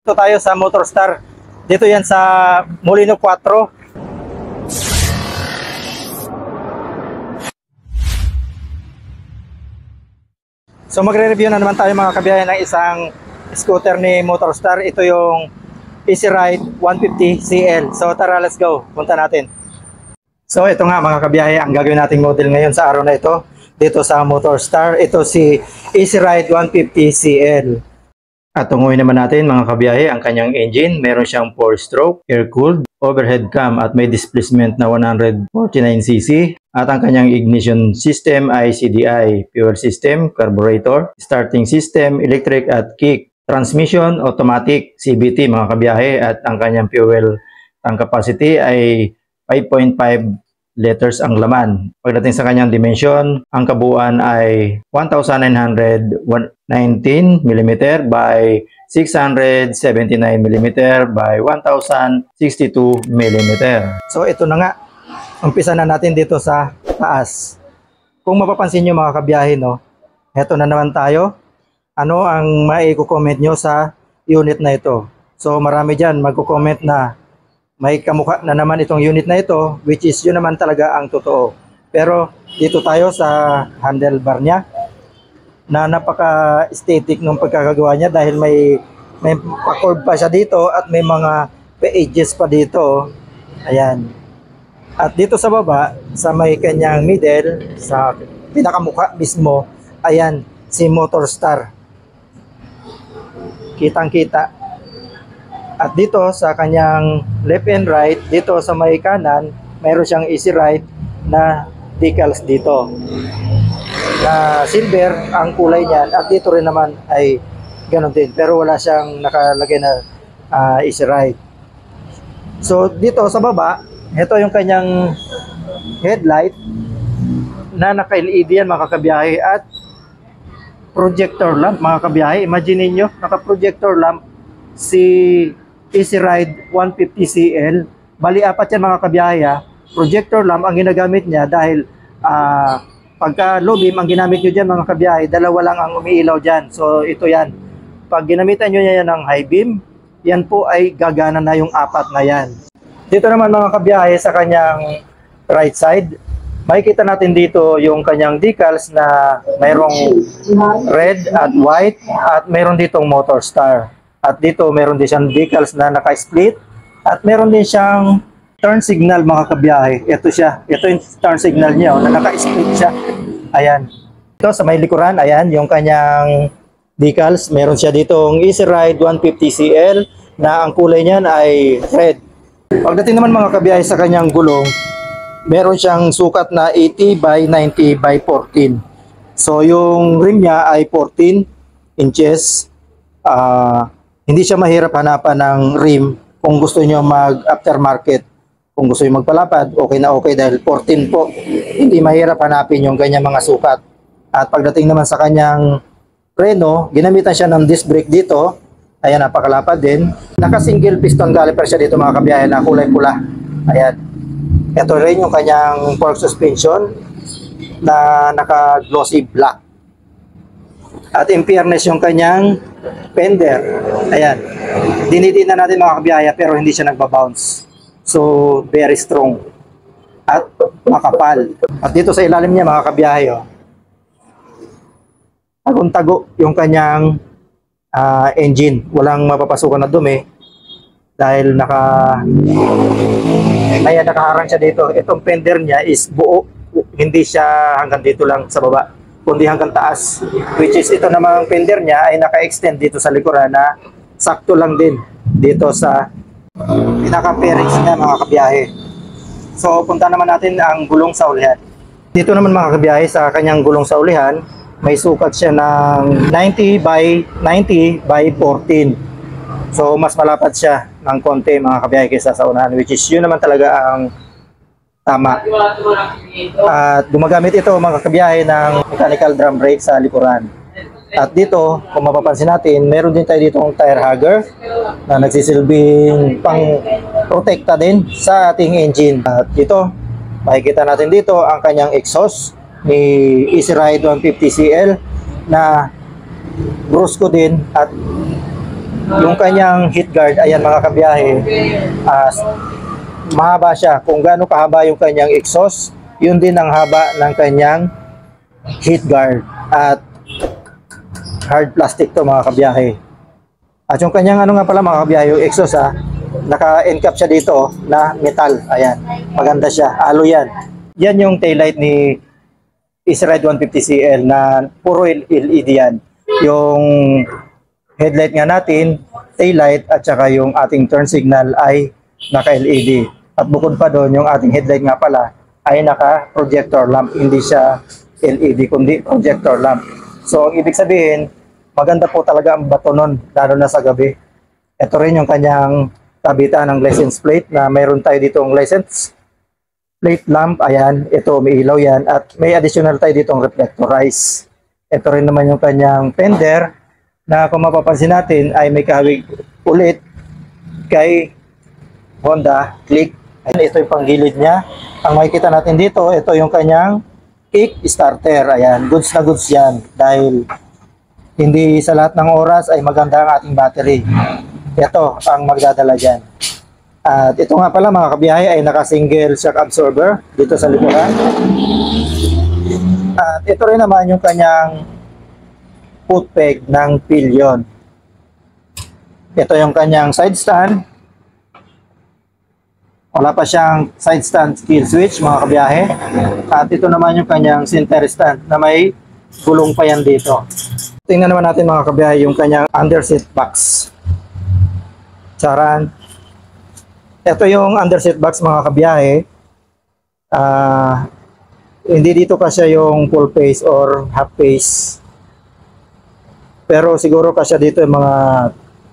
Dito tayo sa Motorstar. Dito yan sa Molino 4. So magre-review na naman tayo mga kabiyahe ng isang scooter ni Motorstar. Ito yung Easy Ride 150 CL. So tara, let's go. Punta natin. So ito nga mga kabiyahe, ang gagawin nating model ngayon sa araw na ito. Dito sa Motorstar. Ito si Easy Ride 150 CL. At tunguhin naman natin mga kabiyahe ang kanyang engine. Meron siyang 4-stroke, air-cooled, overhead cam at may displacement na 149cc. At ang kanyang ignition system ay CDI, fuel system, carburetor, starting system, electric at kick. Transmission, automatic, CVT mga kabiyahe. At ang kanyang fuel tank capacity ay 5.5 liters ang laman. Pagdating sa kanyang dimension, ang kabuuan ay 1,919 mm by 679 mm by 1,062 mm. So ito na nga, umpisa na natin dito sa taas. Kung mapapansin nyo mga kabiyahe, no, eto na naman tayo. Ano ang maiko-comment nyo sa unit na ito? So marami dyan magko-comment na may kamukha na naman itong unit na ito, which is yun naman talaga ang totoo. Pero dito tayo sa handlebar niya na napaka-aesthetic ng pagkakagawa niya dahil may pa-curve pa siya dito at may mga edges pa dito. Ayan. At dito sa baba, sa may kanyang middle, sa pinakamukha mismo, ayan, si Motorstar. Kitang-kita. At dito sa kanyang left and right, dito sa may kanan, mayroon siyang Easy Ride na decals dito. Na silver ang kulay niyan at dito rin naman ay ganoon din. Pero wala siyang nakalagay na Easy Ride. So dito sa baba, ito yung kanyang headlight na naka-LED yan mga kabiyahe at projector lamp mga kabiyahe. Imagine niyo, naka-projector lamp si Easy Ride 150 CL. Bali apat yan mga kabiyahe. Projector lamp ang ginagamit niya dahil pagka low beam ang ginamit nyo dyan mga kabiyahe, dalawa lang ang umiilaw dyan. So ito yan. Pag ginamitan nyo yan ng high beam, yan po ay gagana na yung apat na yan. Dito naman mga kabiyahe sa kanyang right side, makikita natin dito yung kanyang decals na mayroong red at white at mayroon ditong Motorstar. At dito meron din siyang decals na naka-split at meron din siyang turn signal mga kabiyahe. Ito siya. Ito yung turn signal niya na naka-split siya. Ayan. Ito sa may likuran, ayan, yung kanyang decals. Meron siya ditong Easy Ride 150 CL na ang kulay niyan ay red. Pagdating naman mga kabiyahe sa kanyang gulong, meron siyang sukat na 80 by 90 by 14. So yung rim niya ay 14 inches. Hindi siya mahirap hanapan ng rim kung gusto niyo mag-aftermarket. Kung gusto niyo magpalapad, okay na okay dahil 14 po. Hindi mahirap hanapin yung ganyan mga sukat. At pagdating naman sa kanyang preno, ginamitan siya ng disc brake dito. Ayan, napakalapad din. Naka-single piston caliper siya dito mga kabiyahe na kulay pula. Ayan. Ito rin yung kanyang fork suspension na naka-glossy black. At in fairness yung kanyang fender. Ayan. Dinitin na natin mga kabiyahe pero hindi siya nagbabounce. So, very strong. At makapal. At dito sa ilalim niya mga kabiyahe, tagong-tago yung kanyang engine. Walang mapapasukan na dumi dahil nakaharang siya dito. Itong fender niya is buo. Hindi siya hanggang dito lang sa baba, kundi hanggang taas. Which is ito namang fender niya ay naka-extend dito sa likuran na sakto lang din dito sa pinaka-fairings niya mga kabiyahe. So punta naman natin ang gulong sa ulihan. Dito naman mga kabiyahe sa kanyang gulong sa ulihan, may sukat siya ng 90 by 90 by 14. So mas malapad siya ng konti mga kabiyahe kaysa sa unahan, which is yun naman talaga ang tama. At gumagamit ito mga kabiyahe ng mechanical drum brake sa likuran. At dito, kung mapapansin natin, meron din tayo dito ng tire hugger na nagsisilbing pang protekta din sa ating engine. At dito, makikita natin dito ang kanyang exhaust ni Easy Ride 150 CL na brusco din at Yung kanyang heat guard, ayan mga kabiyahe, mahaba siya. Kung gaano kahaba yung kanyang exhaust, yun din ang haba ng kanyang heat guard. At hard plastic to mga kabiyahe. At yung kanyang ano nga pala mga kabiyahe, yung exhaust naka-encap siya dito na metal. Ayan, maganda siya. Alo yan. Yan yung taillight ni Easy-Ride 150CL na puro LED yan. Yung headlight nga natin, taillight at saka yung ating turn signal ay naka-LED. At bukod pa doon, yung ating headlight nga pala ay naka-projector lamp. Hindi siya LED kundi projector lamp. So, ang ibig sabihin, maganda po talaga ang bato nun, lalo na sa gabi. Ito rin yung kanyang kabitaan ng license plate na mayroon tayo ditong license plate lamp. Ayan, ito may ilaw yan. At may additional tayo ditong reflectorize. Ito rin naman yung kanyang fender na kung mapapansin natin ay may kahawig ulit kay Honda Click. Ayan, ito yung panggilid niya. Ang makikita natin dito, ito yung kanyang kick starter. Ayan, goods na goods yan dahil hindi sa lahat ng oras ay maganda ang ating battery. Ito ang magdadala dyan. At ito nga pala mga kabiyahe ay naka-single shock absorber dito sa likuran. At ito rin naman yung kanyang foot peg ng pillion. Ito yung kanyang side stand. Wala pa siyang side stand kill switch mga kabiyahe. At ito naman yung kanyang center stand na may gulong pa yan dito. Tingnan naman natin mga kabiyahe yung kanyang underseat box. Charan. Ito yung underseat box mga kabiyahe. Hindi dito kasi yung full face or half face. Pero siguro kasi dito yung mga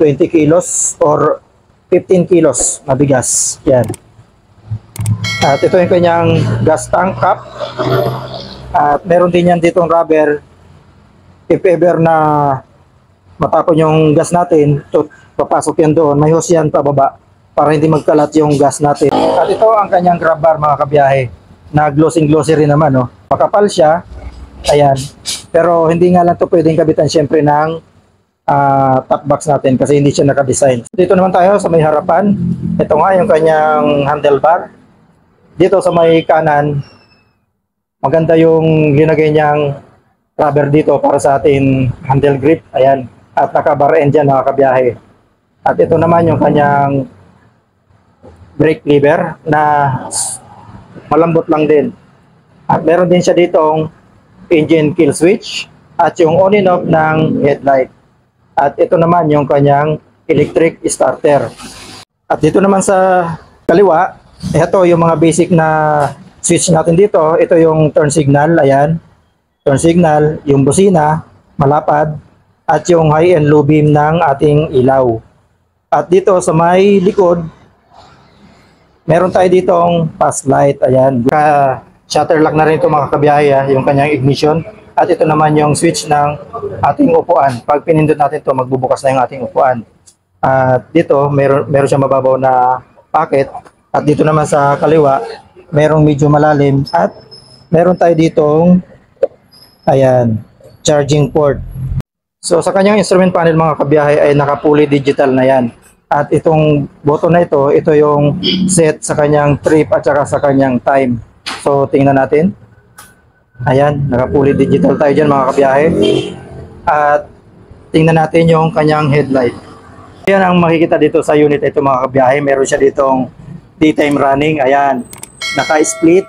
20 kilos or 15 kilos mabigas. Yan. At ito yung kanyang gas tank cap. At meron din yan ditong rubber. If ever na matapon yung gas natin, papasok yan doon, may hose yan pababa para hindi magkalat yung gas natin. At ito ang kanyang grab bar mga kabiyahe na glossy rin naman. No? Makapal siya, ayan, pero hindi nga lang ito pwedeng kabitan syempre ng top box natin kasi hindi siya nakadesign. Dito naman tayo sa may harapan. Ito nga yung kanyang handlebar. Dito sa may kanan, maganda yung linagay niyang rubber dito para sa ating handle grip. Ayan, at naka-bar end dyan mga kabiyahe. At ito naman yung kanyang brake lever na malambot lang din. At meron din siya ditong engine kill switch at yung on and off ng headlight. At ito naman yung kanyang electric starter. At dito naman sa kaliwa, ito yung mga basic na switch natin dito. Ito yung turn signal, ayan. Turn signal, yung busina, malapad, at yung high and low beam ng ating ilaw. At dito sa may likod, meron tayo ditong fast light. Ayan, shutter lock na rin ito mga kabiyahe, yung kanyang ignition. At ito naman yung switch ng ating upuan. Pag pinindot natin ito, magbubukas na yung ating upuan. At dito, meron siyang mababaw na pocket. At dito naman sa kaliwa, merong medyo malalim. At meron tayo ditong, ayan, charging port. So sa kanyang instrument panel mga kabiyahe ay naka-fully digital na yan. At itong button na ito yung set sa kanyang trip at saka sa kanyang time. So tingnan natin. Ayan, naka-fully digital tayo dyan mga kabiyahe. At tingnan natin yung kanyang headlight. Ayan ang makikita dito sa unit ito mga kabiyahe. Meron siya ditong daytime running. Ayan, naka-split.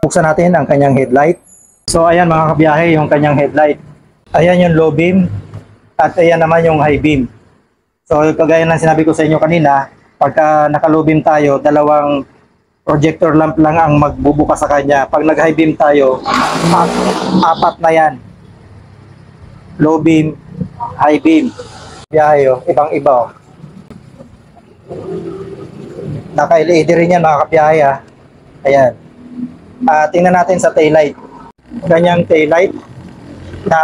Buksan natin ang kanyang headlight. So ayan mga kabiyahe yung kanyang headlight. Ayan yung low beam. At ayan naman yung high beam. So kagaya ng sinabi ko sa inyo kanina, pagka naka-low beam tayo, dalawang projector lamp lang ang magbubukas sa kanya. Pag nag-high beam tayo, apat na yan. Low beam, high beam. Biyahe, ibang-iba. Oh. Naka-LED rin yan mga kabiyahe. Ayan. Tingnan natin sa taillight. Ganyang taillight na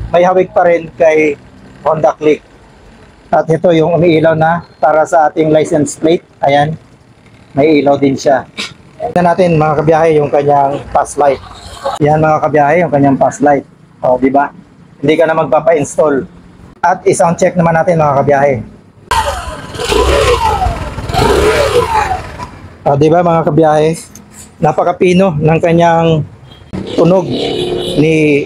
may hawig pa rin kay Honda Click. At ito yung umiilaw na para sa ating license plate. Ayan, may ilaw din siya. Tingnan natin mga kabiyahe yung kanyang pass light. Yan mga kabiyahe yung kanyang pass light. O, di ba? Hindi ka na magpapa-install. At i-sound check naman natin mga kabiyahe. Di ba mga kabiyahe? Napakapino ng kanyang tunog ni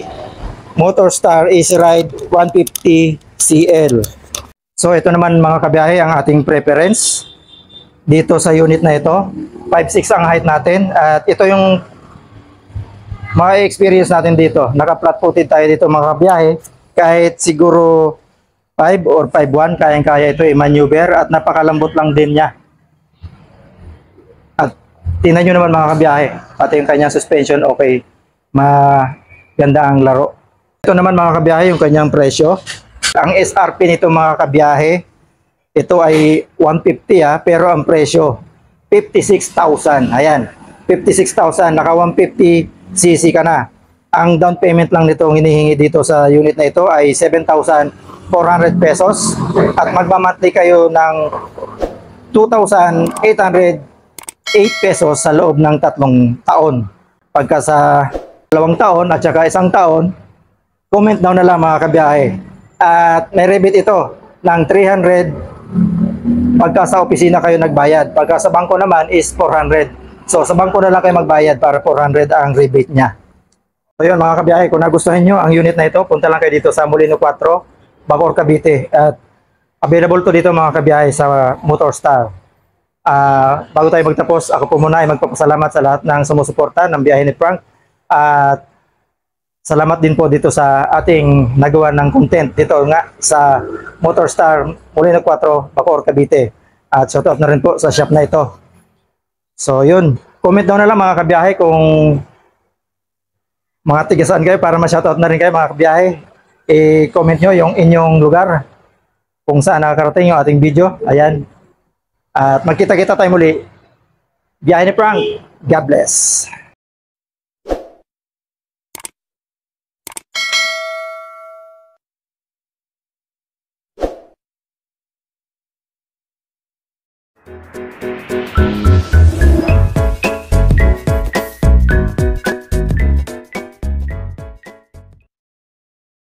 Motorstar Easy Ride 150 CL. So ito naman mga kabiyahe ang ating preference dito sa unit na ito. 5'6" ang height natin at ito yung mga experience natin dito. Naka-flat footed tayo dito mga kabiyahe. Kahit siguro 5 or 5'1", kayang-kaya ito i-maneuver at napakalambot lang din niya. At tingnan nyo naman mga kabiyahe, pati yung kanyang suspension okay, maganda ang laro. Ito naman mga kabiyahe yung kanyang presyo. Ang SRP nito mga kabiyahe, ito ay 150 pero ang presyo 56,000. Ayan, 56,000, naka 150cc ka na. Ang down payment lang nito ang hinihingi dito sa unit na ito ay 7,400 pesos at magmamonthly kayo ng 2,808 pesos sa loob ng 3 taon. Pagka sa 2 taon at saka 1 taon, comment down na lang mga kabiyahe. At may rebate ito ng 300 pagka sa opisina kayo nagbayad. Pagka sa bangko naman is 400. So sa bangko na lang kayo magbayad para 400 ang rebate niya. So yun mga kabiyahe, kung nagustuhan nyo ang unit na ito, punta lang kayo dito sa Molino 4, Bacoor, Cavite. At available to dito mga kabiyahe sa Motorstar. Bago tayo magtapos, ako po muna ay magpapasalamat sa lahat ng sumusuporta ng biyahe ni Frank. At salamat din po dito sa ating nagawa ng content dito nga sa Motorstar Molino 4, Bacoor, Cavite. At shoutout na rin po sa shop na ito. So yun, comment down na lang mga kabiyahe kung mga tigasaan kayo para ma-shoutout na rin kayo mga kabiyahe. I-comment nyo yung inyong lugar kung saan nakakarating yung ating video. Ayan. At magkita-kita tayo muli. Biyahe ni Frank. God bless.